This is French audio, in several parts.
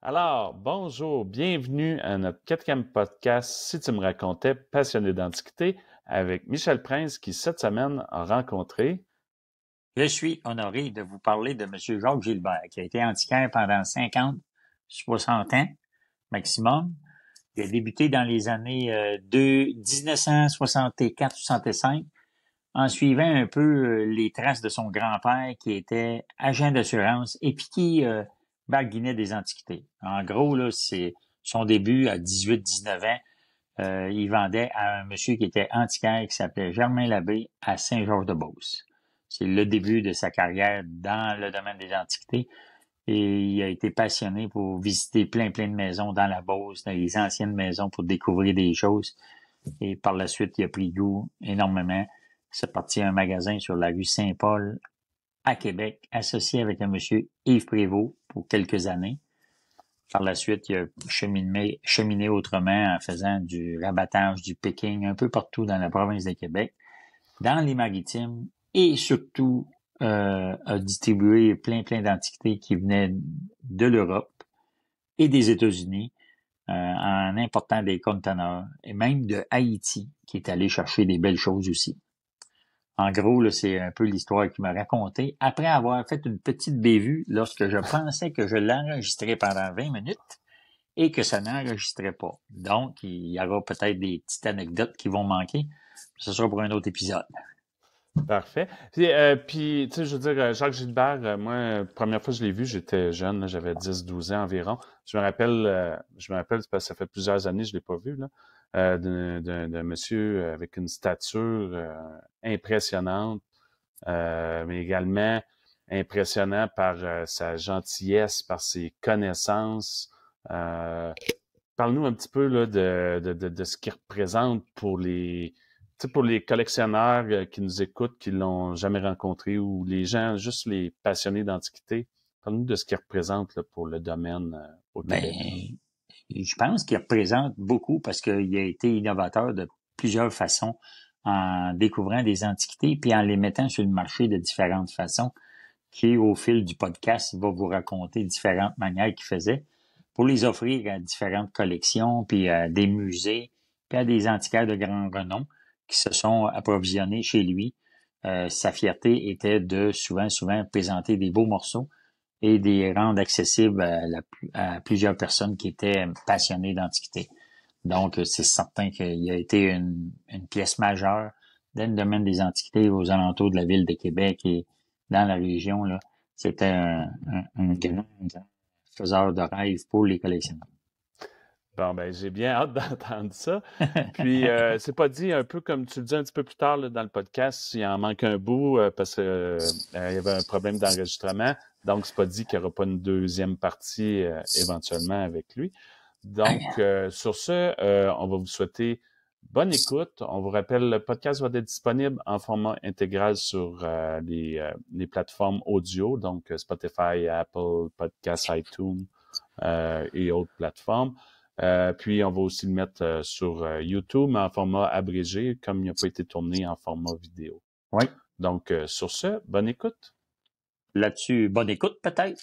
Alors, bonjour, bienvenue à notre 4e podcast « Si tu me racontais, passionné d'antiquité » avec Michel Prince qui, cette semaine, a rencontré... Je suis honoré de vous parler de M. Jacques Gilbert, qui a été antiquaire pendant 50, 60 ans maximum. Il a débuté dans les années 1964-65, en suivant un peu les traces de son grand-père qui était agent d'assurance et puis qui barguinait des antiquités. En gros, là, c'est son début à 18-19 ans. Il vendait à un monsieur qui était antiquaire qui s'appelait Germain Labbé à Saint-Georges-de-Beauce. C'est le début de sa carrière dans le domaine des antiquités. Et il a été passionné pour visiter plein de maisons dans la Beauce, dans les anciennes maisons pour découvrir des choses. Et par la suite, il a pris goût énormément. C'est parti à un magasin sur la rue Saint-Paul à Québec, associé avec un monsieur Yves Prévost pour quelques années. Par la suite, il a cheminé autrement en faisant du rabattage, du picking un peu partout dans la province de Québec, dans les Maritimes et surtout a distribué plein d'antiquités qui venaient de l'Europe et des États-Unis en important des conteneurs et même de Haïti qui est allé chercher des belles choses aussi. En gros, là, c'est un peu l'histoire qu'il m'a racontée. Après avoir fait une petite bévue lorsque je pensais que je l'enregistrais pendant 20 minutes et que ça n'enregistrait pas. Donc, il y aura peut-être des petites anecdotes qui vont manquer. Ce sera pour un autre épisode. Parfait. Puis, tu sais, je veux dire, Jacques Gilbert, moi, première fois que je l'ai vu, j'étais jeune, là, j'avais 10-12 ans environ. Je me rappelle, parce que ça fait plusieurs années que je l'ai pas vu, là, d'un monsieur avec une stature impressionnante, mais également impressionnant par sa gentillesse, par ses connaissances. Parle-nous un petit peu là, de ce qu'il représente pour les collectionneurs qui nous écoutent, qui l'ont jamais rencontré, ou les gens, juste les passionnés d'antiquité. Parle-nous de ce qu'il représente là, pour le domaine au Québec. Je pense qu'il représente beaucoup parce qu'il a été innovateur de plusieurs façons en découvrant des antiquités puis en les mettant sur le marché de différentes façons, qui, au fil du podcast, va vous raconter différentes manières qu'il faisait pour les offrir à différentes collections, puis à des musées, puis à des antiquaires de grand renom qui se sont approvisionnés chez lui. Sa fierté était de souvent présenter des beaux morceaux et des rendre accessibles à plusieurs personnes qui étaient passionnées d'antiquité. Donc, c'est certain qu'il a été une pièce majeure dans le domaine des antiquités aux alentours de la ville de Québec et dans la région, là. C'était un grand faiseur de rêve pour les collectionneurs. Bon, ben, j'ai bien hâte d'entendre ça. Puis, c'est pas dit, un peu comme tu le dis un petit peu plus tard là, dans le podcast, il en manque un bout parce que il y avait un problème d'enregistrement. Donc, c'est pas dit qu'il n'y aura pas une deuxième partie éventuellement avec lui. Donc, sur ce, on va vous souhaiter bonne écoute. On vous rappelle, le podcast va être disponible en format intégral sur les plateformes audio, donc Spotify, Apple, Podcast, iTunes et autres plateformes. Puis, on va aussi le mettre sur YouTube, mais en format abrégé, comme il n'a pas été tourné en format vidéo. Oui. Donc, sur ce, bonne écoute. Là-dessus, bonne écoute peut-être.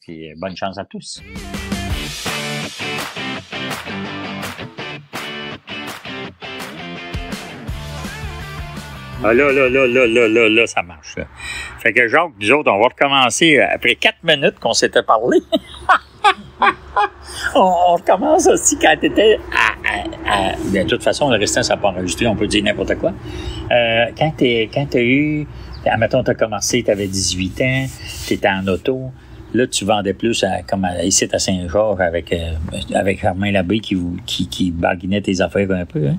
Puis, bonne chance à tous. Ah là, ça marche. Là. Fait que Jacques, nous autres, on va recommencer après 4 minutes qu'on s'était parlé. on recommence aussi quand t'étais de toute façon, le restant, ça n'a pas enregistré, on peut dire n'importe quoi. Quand t'as eu, admettons, t'as commencé, t'avais 18 ans, t'étais en auto, là, tu vendais plus ici à Saint-Georges avec Germain Labbé qui barguinait tes affaires un peu, hein?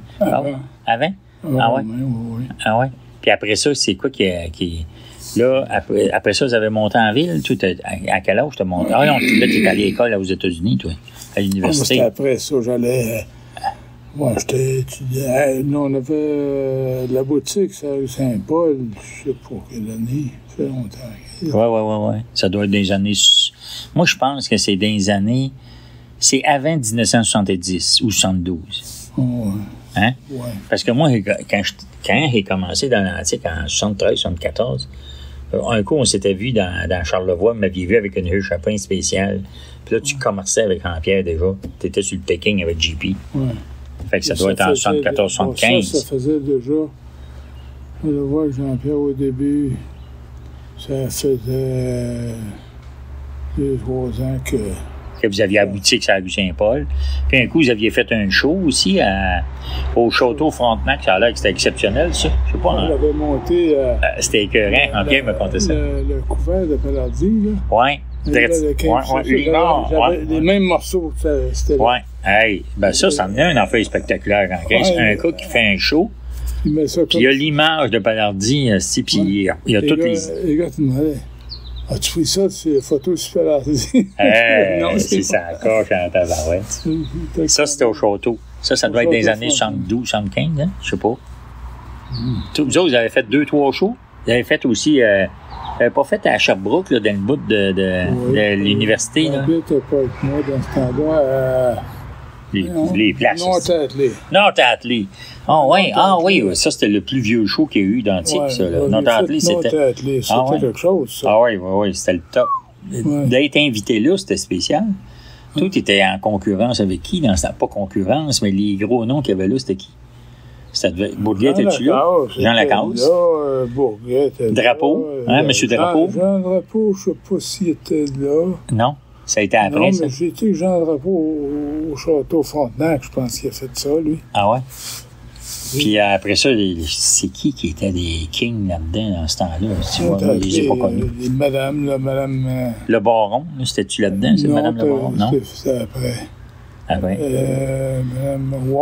Avant? Ah ouais? Oui. Ah ouais? Puis après ça, c'est quoi qui là, après ça, vous avez monté en ville? À quel âge t'as monté? Ah non, là, t'es allé à l'école aux États-Unis, toi, à l'université. Après ça, j'allais... Moi, j'étais étudiant. Nous, on avait la boutique, ça rue Saint-Paul, je sais pas quelle année, ça fait longtemps. Ouais. Ça doit être des années... Moi, je pense que c'est des années... C'est avant 1970 ou 72. Ouais. Hein? Ouais. Parce que moi, quand j'ai commencé dans l'antique en 73, 74, Un coup, on s'était vu dans Charlevoix, vous m'aviez vu avec une rue Chapin spéciale. Puis là, tu commençais avec Jean-Pierre déjà. Tu étais sur le Pékin avec JP. Ouais. Fait que ça doit être en 74-75. Ça faisait déjà. Je le vois, Jean-Pierre, au début, ça faisait 2-3 ans que vous aviez la boutique sur la rue Saint-Paul. Puis un coup, vous aviez fait un show aussi au Château Frontenac. Ça a l'air que c'était exceptionnel, ça. Je sais pas. on l'avait monté. C'était écœurant. Jean-Pierre me contait ça. Le couvert de Palardi, là. Ouais. J'avais les mêmes morceaux. C'était là. Ouais. Hey, ben ça en est un affaire spectaculaire en caisse. Un gars qui fait un show. Puis il y a l'image de Palardi, puis il y a toutes les... Les gars, tu me demandaient, as-tu pris ça, c'est les photos sur Palardi? Non, c'est ça, coche en tabarouette. Ça, c'était au château. Ça doit être des années 72, 75, hein? Je sais pas. Vous autres, vous avez fait 2-3 shows. Vous avez fait aussi... pas fait à Sherbrooke, là, dans le bout de l'université. Jean-Pierre n'était pas avec moi dans ce temps-là. Les places. Nord-Atelier. Oui. Ça, c'était le plus vieux show qu'il y a eu d'Antique, ça. Nord-Atelier, c'était... C'était quelque chose, ça. Oui, c'était le top. D'être invité là, c'était spécial. Toi, tu étais en concurrence avec qui? C'était pas concurrence, mais les gros noms qu'il y avait là, c'était qui? Bourguet, étais-tu là? Jean Lacasse. Bourguet. Drapeau, hein, M. Drapeau? Jean Drapeau, je sais pas s'il était là. Non, ça a été après, non, ça. mais j'ai été Jean Drapeau au Château Frontenac, je pense qu'il a fait ça, lui. Ah ouais? Puis après ça, c'est qui était des kings là-dedans dans ce temps-là? Tu vois, moi, je les ai pas connus. Madame... Le Baron, c'était-tu là-dedans, c'est Madame Le Baron? Non, c'est après. Ah ouais.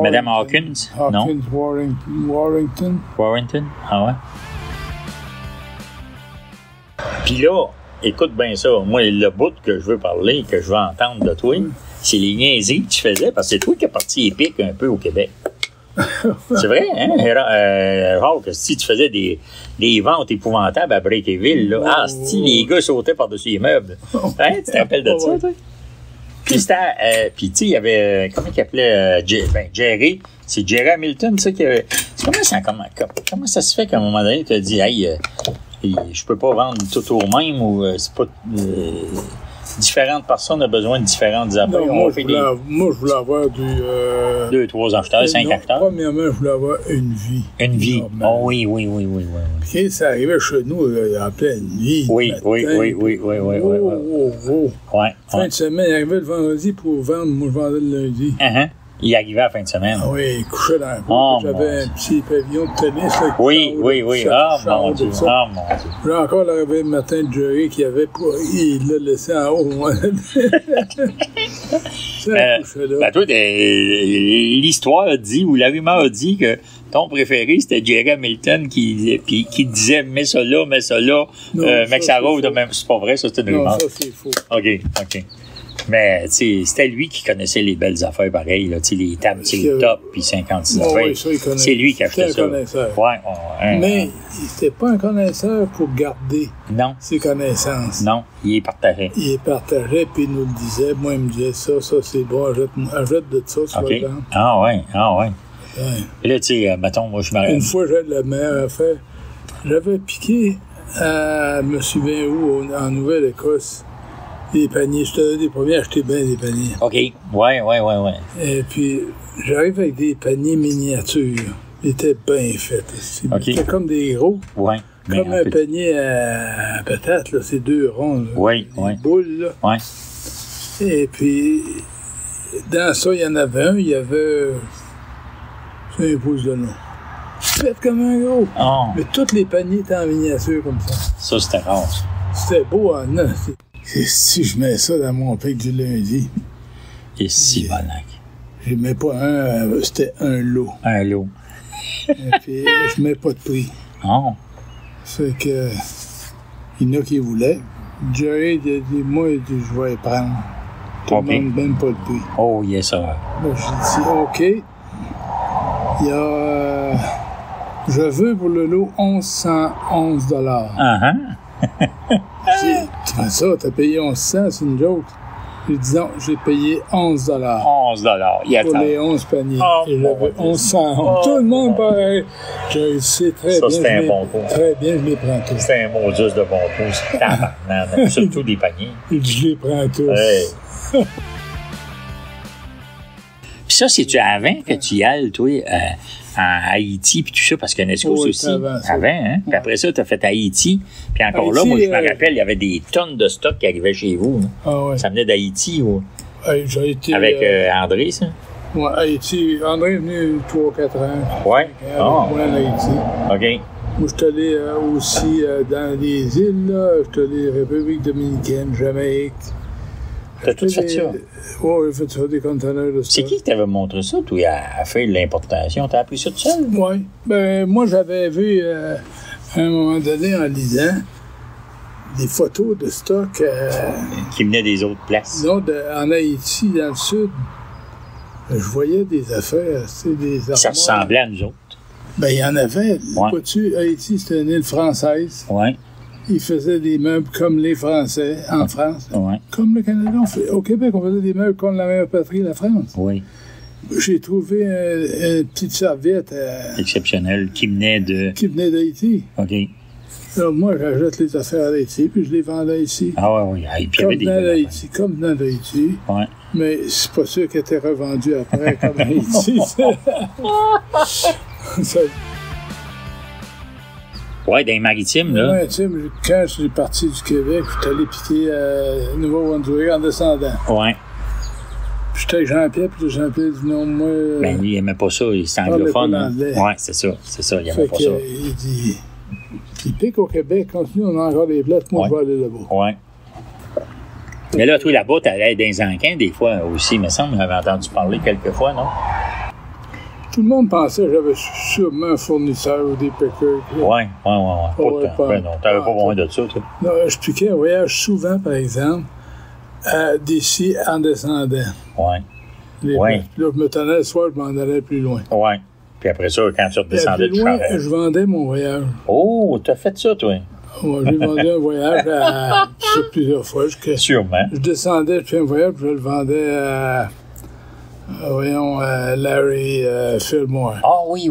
Madame Hawkins? Non? Warrington? Ah ouais. Puis là, écoute bien ça. Moi, le bout que je veux parler, que je veux entendre de toi, c'est les niaiseries que tu faisais, parce que c'est toi qui es parti épique un peu au Québec. C'est vrai, hein? Rare, si tu faisais des ventes épouvantables à Breakerville, là. Si les gars sautaient par-dessus les meubles. Hein? Tu te rappelles de ça, toi? Puis c'était, puis tu sais, il y avait, comment il appelait, Jerry, c'est Jerry Hamilton, ça, qui avait, comment ça se fait qu'à un moment donné, tu as dit, hey, je peux pas vendre tout au même, ou c'est pas, différentes personnes ont besoin de différentes affaires. Non, moi, je voulais avoir 2-3 acheteurs, 5 acheteurs. Premièrement, je voulais avoir une vie. Une vie. Oh oui. Puis ça arrivait chez nous, là, en pleine nuit. Oui. Ouais. Fin de semaine, il arrivait le vendredi pour vendre, moi je vendais le lundi. Il arrivait à la fin de semaine. Ah oui, il couchait dans le coin. J'avais un petit pavillon de tennis. Là, oui. Mon Dieu. J'ai encore l'arrivée le matin de Jerry qui avait il l'a laissé en haut. Moi. Toi, l'histoire a dit, ou la rumeur a dit que ton préféré, c'était Jerry Hamilton qui disait mets ça là, mets que ça roule de même. C'est pas vrai, ça, c'était une rumeur. Non, ça, c'est faux. OK. Mais, tu sais, c'était lui qui connaissait les belles affaires pareilles, là, tu sais, les tables, le top, puis 56 affaires. Oui, ça, il connaissait. C'est lui qui achetait ça. Mais il n'était pas un connaisseur pour garder ses connaissances. Non, il les partageait. Puis il nous le disait. Moi, il me disait ça, c'est bon, achète de ça, tu vas le vendre. Ah ouais. Et là, tu sais, mettons, moi, je m'arrête. Une fois, j'ai de la meilleure affaire. J'avais piqué à me souviens où, en Nouvelle-Écosse. Des paniers. Je te donne des premiers à acheter bien des paniers. OK. Ouais. Et puis, j'arrive avec des paniers miniatures. Ils étaient bien faits. C'était comme des gros. Ouais. Comme un panier à patates, là. C'est 2 ronds. Des boules, là. Ouais. Et puis, dans ça, il y en avait un. Il y avait 5 pouces de long. Fait comme un gros. Oh. Mais tous les paniers étaient en miniature comme ça. Ça, c'était rare. C'était beau en neuf. Si je mets ça dans mon pic du lundi. Et si bonac. Je mets pas c'était un lot. Un lot. Et puis, je mets pas de prix. Oh. Fait que, il y en a qui voulaient. Jerry, il a dit, moi, je vais les prendre. Tout le monde même pas de prix. Oh, yes, sir. J'ai dit, OK. Il y a, je veux pour le lot 1111 $. Tu fais ça, t'as payé 1100, c'est une joke. J'ai dit non, j'ai payé 11 $. 11 $. Pour les 11 paniers. Oh, et j'avais 1100. Tout le monde pareil. Je sais très bien. Ça, c'était un bon coup. Très bien, je les prends tous. C'est un mot juste de bon coup. Surtout des paniers. Je les prends tous. Hey. Puis ça, c'est-tu avant que tu y ailles, toi, à Haïti, puis tout ça, parce que Nescos aussi, avant, hein? Puis après ça, tu as fait Haïti, puis encore Haïti, là, moi, je me rappelle, il y avait des tonnes de stock qui arrivaient chez vous. Hein? Ah ouais. Ça venait d'Haïti, ou... J'ai été... Avec André, ça? Ouais, Haïti. André est venu 3-4 ans. Ouais? Moi, en Haïti. OK. Moi, je suis allé aussi dans les îles, là. Je suis allé République dominicaine, Jamaïque. T'as tout fait ça? Oui, j'ai fait ça, des conteneurs de stock. C'est qui t'avait montré ça, toi, à faire l'importation? T'as appris ça tout seul? Oui. Ben, moi, j'avais vu, à un moment donné, en lisant, des photos de stock. Qui venaient des autres places? Non, en Haïti, dans le sud. Je voyais des affaires, des armoires. Ça ressemblait à nous autres. Ben, il y en avait. Ouais. Vois-tu, Haïti, c'était une île française. Oui. Ils faisaient des meubles comme les Français en France. Ouais. Comme le Canada. Au Québec, on faisait des meubles comme la même patrie, la France. Oui. J'ai trouvé une petite serviette Exceptionnelle, qui venait d'Haïti. OK. Alors, moi, j'achète les affaires d'Haïti, puis je les vendais ici. Ah oui. Puis il y avait des comme venant d'Haïti. Ouais. Mais c'est pas sûr qu'elle était revendue après comme Haïti. Oui, dans les maritimes, là. Oui, tu sais, quand je suis parti du Québec, je suis allé piquer à Nouveau-Brunswick en descendant. Oui. Puis j'étais avec Jean-Pierre, puis Jean-Pierre dit non, moi. Ben, lui, il aimait pas ça, il était anglophone. Hein. Oui, c'est ça, il aimait pas ça. Il dit, il pique au Québec, continue, on a encore des plates, moi je vais aller là-bas. Oui. Mais là, toi, là-bas, t'allais dans les encans des fois aussi, il me semble, j'avais entendu parler quelques fois, non? Tout le monde pensait que j'avais sûrement un fournisseur ou des piqueurs. Oui. Ben non, t'avais pas besoin de ça, toi. Non, je piquais un voyage souvent, par exemple, d'ici en descendant. Oui. Puis là, je me tenais le soir, je m'en allais plus loin. Oui. Puis après ça, quand tu redescendais, tu changeais. Je vendais mon voyage. Oh, t'as fait ça, toi? Ouais, j'ai vendu un voyage sur plusieurs fois. Sûrement. Je descendais, je fais un voyage, puis je le vendais à Larry Fillmore. Ah oui,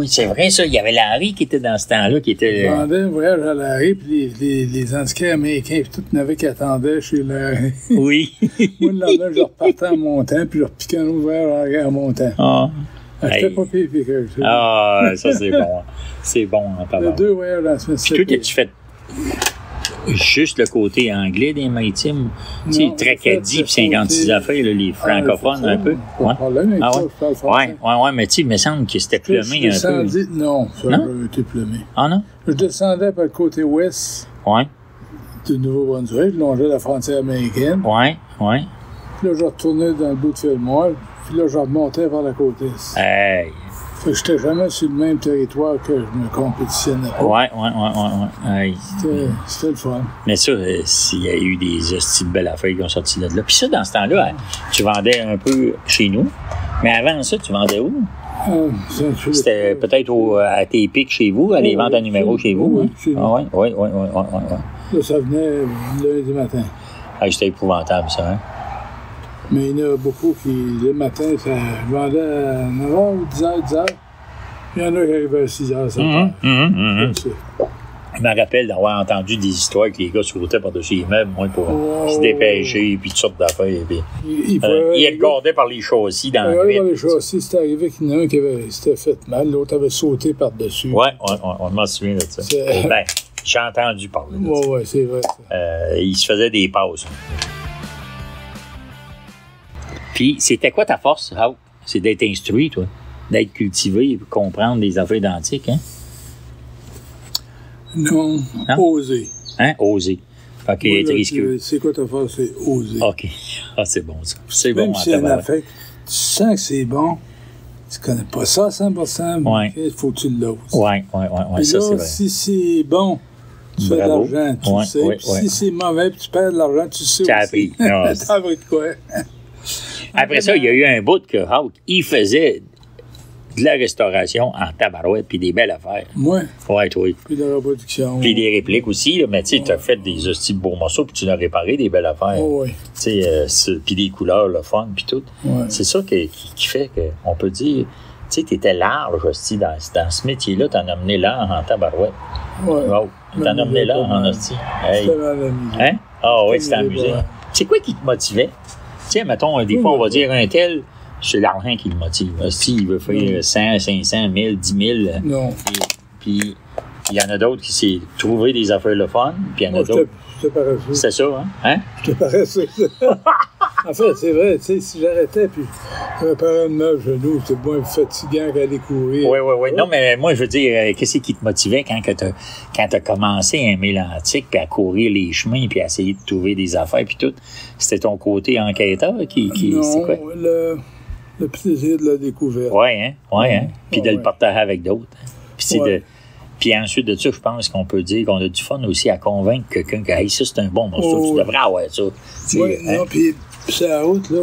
c'est vrai ça. Il y avait Larry qui était dans ce temps-là, qui était... Je vendais un voyage à Larry, puis les handicapés américains, puis tout n'avait qui attendaient chez Larry. Oui. Moi, le lendemain, je repartais en montant, puis je repiquais un autre voyage en montant. Ah. J'étais pas pire piqueur. Ah, ça, c'est bon. C'est bon, en parlant. 2 voyages dans la semaine. Puis toi, as-tu fait juste le côté anglais des maritimes? Tu sais, Tracadie puis 56 affaires, là, les francophones, un peu? Ouais. Ouais, mais tu sais, il me semble que c'était plumé un peu. Non, ça n'a jamais été plumé. Ah non? Je descendais par le côté ouest du Nouveau-Brunswick, je longeais la frontière américaine. Ouais. Puis là, je retournais dans le bout de Fillmore, puis là, je remontais par la côte est. Hey! Fait que j'étais jamais sur le même territoire que je me compétitionnais pas. Ouais. Hey. C'était le fun. Mais ça, s'il y a eu des hosties de belles affaires qui ont sorti de là. Puis ça, dans ce temps-là, tu vendais un peu chez nous. Mais avant ça, tu vendais où? C'était peut-être à tes pics chez vous, à les ventes à numéro chez vous? Oui, chez nous. Ah ouais. Là, ça venait lundi matin. Ah, c'était épouvantable, ça, hein? Mais il y en a beaucoup qui, le matin, ça vendait à 9h ou 10h. Il y en a qui arrivaient à 6h, 7h. Je me rappelle d'avoir entendu des histoires que les gars sautaient par-dessus les meubles, moi, pour se dépêcher, puis toutes sortes d'affaires. Puis, ils regardaient par les châssis dans la nuit. Par les châssis, c'était arrivé qu'il y en a un qui s'était fait mal, l'autre avait sauté par-dessus. Ouais, on m'en souvient de ça. Ben, j'ai entendu parler de ça. Ouais, c'est vrai. Il se faisait des pauses. Puis, c'était quoi ta force, Hawk? C'est d'être instruit, toi. D'être cultivé et comprendre les affaires d'antique, hein? Non, oser. Hein? Oser. OK, oui, être risqueux. C'est quoi ta force? C'est oser. OK. Ah, c'est bon, ça. C'est même bon, si c'est une affaire, tu sens que c'est bon, tu connais pas ça à 100%, il faut que tu l'oses. Ouais, ça, c'est vrai. Si c'est bon, tu fais de l'argent, tu le sais. Puis si c'est mauvais, puis tu perds de l'argent, tu sais aussi. T'as appris. T'as appris de quoi? Après ça, il y a eu un bout que Hawk, il faisait de la restauration en tabarouette, puis des belles affaires. Moi? Ouais, toi. Puis de la reproduction. Puis des répliques aussi, là, mais tu sais, t'as fait des hosties de beaux morceaux, puis tu l'as réparé des belles affaires. Oh, oui. Tu sais, puis des couleurs, le fun, puis tout. Ouais. C'est ça qui fait qu'on peut dire, tu sais, t'étais large aussi dans ce métier-là, t'en as mené l'art en tabarouette. Ouais. Wow. T'en as mené l'art en hostie. Hey. C'était mal amusé. Hein? Ah oui, c'était amusé, amusé. ouais. C'est quoi qui te motivait? Tu sais, mettons, des fois, on va dire un tel, c'est l'argent qui le motive. Si il veut faire 100, 500, 1000, 10 000. Non. Puis il y en a d'autres qui s'est trouvé des affaires le fun, puis il y en a d'autres. J'étais paresseux. C'est ça, hein? J'étais paresseux. En fait, c'est vrai, tu sais, si j'arrêtais, puis réparer un neuf genou, c'est moins fatigant qu'aller courir. Oui. Non, mais moi, je veux dire, qu'est-ce qui te motivait quand t'as commencé à aimer l'antique, puis à courir les chemins, puis à essayer de trouver des affaires, puis tout? C'était ton côté enquêteur qui non, c'est quoi? Le plaisir de la découverte. Oui, hein? Puis de le partager avec d'autres. Puis c'est Ouais. Puis ensuite de ça, je pense qu'on peut dire qu'on a du fun aussi à convaincre quelqu'un que hey, ça, c'est un bon morceau, tu devrais avoir ça. Oui, hein? non, puis c'est la route, là.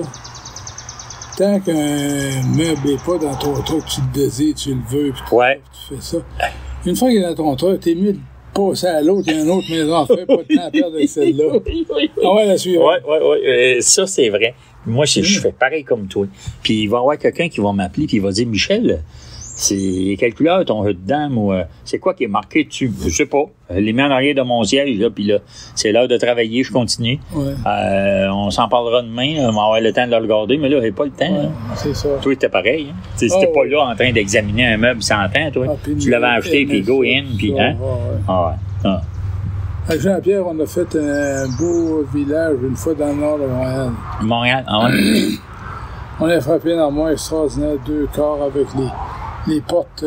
Tant qu'un meuble n'est pas dans ton truc, tu le désires, tu le veux, puis tu fais ça. Une fois qu'il est dans ton truc, t'es mieux de passer à l'autre, il y a une autre maison à faire, pas de temps à perdre avec celle-là. Oui. Ah ouais, la suivante. Oui. Ça, c'est vrai. Moi, je fais pareil comme toi. Puis il va y avoir quelqu'un qui va m'appeler, puis il va dire, Michel, c'est quelle couleur ton hood-dame ou c'est quoi qui est marqué dessus? Je sais pas. Les mets en arrière de mon siège, là, puis là, c'est l'heure de travailler, je continue. Ouais. On s'en parlera demain, on va avoir le temps de le regarder, mais là, j'ai pas le temps. Ouais, c'est ça. Toi, t'es pareil. Hein? T'étais pas là en train d'examiner un meuble sans temps, toi. Tu l'avais acheté, puis go in, puis hein? Avec Jean-Pierre, on a fait un beau village une fois dans le nord de Montréal. Montréal, On a frappé un armoire extraordinaire, 2 corps avec les portes...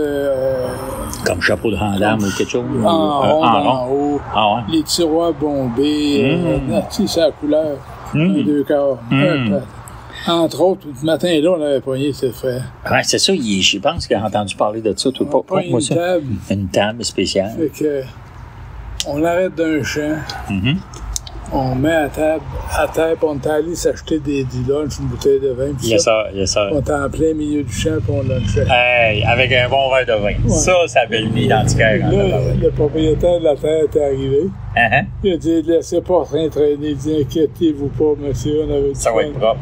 comme chapeau de gendarme ou quelque chose? En haut. Ah ouais? Les tiroirs bombés. Tu sais, c'est la couleur. 2 corps. Entre autres, ce matin-là, on avait pogné ses frères. Ouais, c'est ça. Je pense qu'il a entendu parler de ça. On a une table. Une table spéciale. Fait que, on arrête d'un champ. On met à terre, puis on est allé s'acheter du lunch, une bouteille de vin. Yes, sir. On est en plein milieu du champ, puis on lunchait. Hey, avec un bon verre de vin. Ouais. Ça avait le identicaire. Le propriétaire de la terre était arrivé. Il a dit, laissez pas rien traîner. Il dit, inquiétez-vous pas, monsieur, on avait du ça va être propre.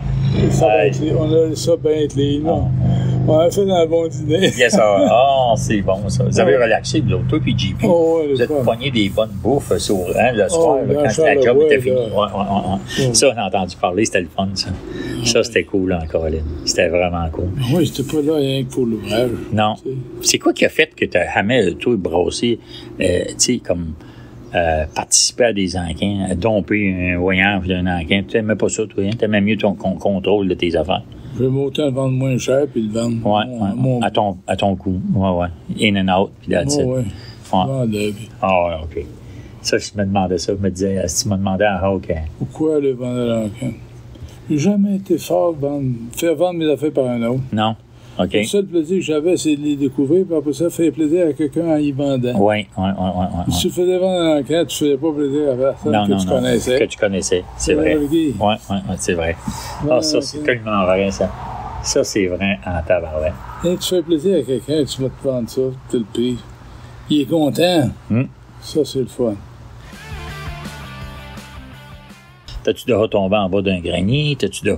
Ça va être, on a ça bien clean. On a fait un bon dîner. Yes, sir. C'est bon, ça. Vous avez relaxé, vous autres, toi puis JP. Vous êtes pogné des bonnes bouffes le soir, quand la job était finie. Ça, on a entendu parler, c'était le fun, ça. Ça, c'était cool, en Caroline. C'était vraiment cool. Oui, j'étais pas là rien que pour l'ouvrage. Non. C'est quoi qui a fait que tu as jamais, toi, brossé, tu sais, comme participer à des encans, domper un voyage d'un encan? Tu n'aimais pas ça, toi, hein? Tu aimais mieux ton contrôle de tes affaires? J'aime autant le vendre moins cher puis le vendre à ton coût. Ouais. In and out, puis that's it. OK. Ça, je me demandais ça. Je me disais, si tu me demandais à Hawk... Pourquoi le vendre à l'encan? J'ai jamais été fort de faire vendre mes affaires par un autre. Non. OK. Le seul plaisir que j'avais, c'est de les découvrir, puis après ça, faire plaisir à quelqu'un en y vendant. Oui. Si tu faisais vendre à l'encan, tu faisais pas plaisir à personne que tu connaissais. Que tu connaissais, c'est vrai. Oui, c'est vrai. Ça, c'est tellement vrai, ça. Ça, c'est vrai en tabarouette. Et tu fais plaisir à quelqu'un, tu vas te vendre ça, tu le payes. Il est content. Ça, c'est le fun. T'as-tu déjà tombé en bas d'un grenier? T'as-tu déjà,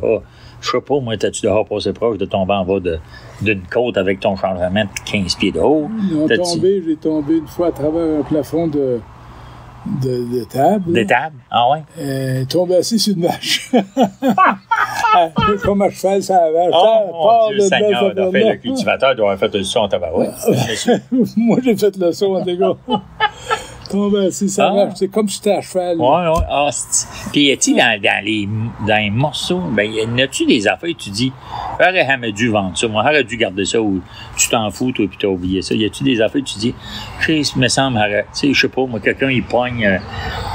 je sais pas, moi, t'as-tu déjà passé proche de tomber en bas d'une côte avec ton changement de 15 pieds de haut? J'ai tombé une fois à travers un plafond de table. Des tables? Ah ouais? Tombé assis sur une vache. Comme à cheval, ça la vache. Oh, mon Dieu Seigneur, le cultivateur doit avoir fait le son en tabarouette. Moi, j'ai fait le son, les gars. Tombé assis, ça vache. C'est comme si c'était à cheval. Ouais. Puis, y a-t-il dans les morceaux, y a-tu des affaires, tu dis, j'aurais jamais dû vendre ça, moi, j'aurais dû garder ça, ou tu t'en fous, toi, puis t'as oublié ça. Y a-tu des affaires, tu dis, il me semble, tu sais, je sais pas, moi, quelqu'un, il pogne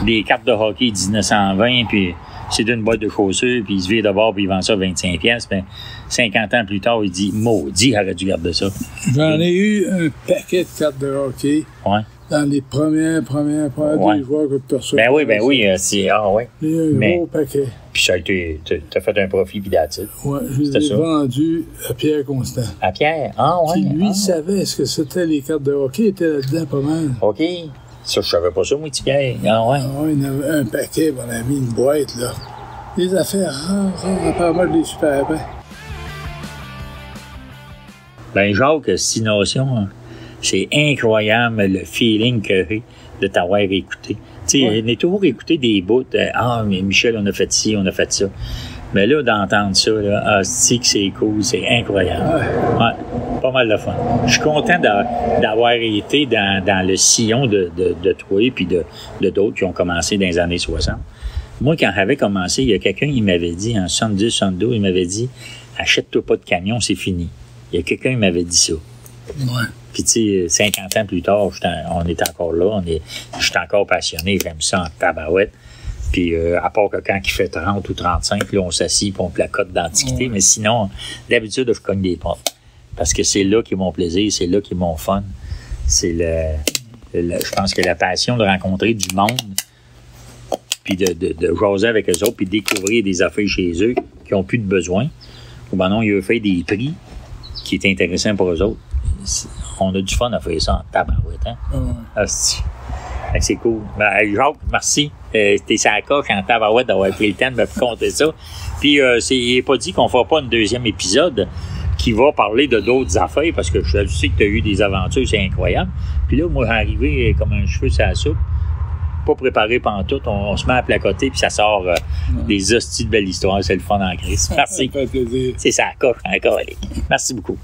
des cartes de hockey 1920, puis c'est d'une boîte de chaussures, puis il se vire de bord, puis il vend ça 25$. Ben, 50 ans plus tard, il dit, maudit, j'aurais dû garder ça. J'en ai eu un paquet de cartes de hockey. Ouais. Dans les premiers des joueurs que personne. Ben oui, c'est. Ah, ouais. Il y a un gros paquet. Puis ça a été... T'as fait un profit, puis d'attitude. Oui, je les ai vendus à Pierre Constant. À Pierre? Ah, oui. Qui, lui, savait ce que c'était les cartes de hockey. Il était là-dedans pas mal. OK. Ça, je savais pas ça, moi, petit Pierre. Ah, ouais. Ah, il y en avait un paquet, on a mis une boîte, là. Des affaires rares, apparemment, je les super bien. Ben, Jacques, Stination, c'est incroyable le feeling que j'ai de t'avoir écouté. Tu sais, on est toujours écouté des bouts de « Ah, mais Michel, on a fait ci, on a fait ça. » Mais là, d'entendre ça, là, c'est que c'est cool, c'est incroyable. Ouais, pas mal de fun. Je suis content d'avoir été dans le sillon de toi et puis de d'autres qui ont commencé dans les années 60. Moi, quand j'avais commencé, il y a quelqu'un qui m'avait dit, en 70, 72, il m'avait dit « Achète-toi pas de camion, c'est fini. » Il y a quelqu'un qui m'avait dit ça. Ouais. Puis, tu sais, 50 ans plus tard, on est encore là, je suis encore passionné, j'aime ça en tabarouette. Puis, à part que quand il fait 30 ou 35, là, on s'assit et on placote d'antiquité. Mais sinon, d'habitude, je cogne des portes. Parce que c'est là qu'est mon plaisir, c'est là qu'est mon fun. C'est je pense que la passion de rencontrer du monde, puis de jaser avec eux autres, puis de découvrir des affaires chez eux qui n'ont plus de besoin. Ou ben non, il a fait des prix qui étaient intéressants pour eux autres. On a du fun à faire ça en tabarouette, hein? C'est cool. Ben, Jacques, merci. T'es sur la coche en tabarouette d'avoir pris le temps de me raconter ça. Puis, il n'est pas dit qu'on ne fera pas un deuxième épisode qui va parler de d'autres affaires, parce que je sais que tu as eu des aventures, c'est incroyable. Puis là, moi, arrivé comme un cheveu sur la soupe, pas préparé pantoute, on se met à placoter, puis ça sort des hosties de belles histoires. C'est le fun en crise. Merci. Ça fait plaisir. C'est ça, la coche encore. Merci beaucoup.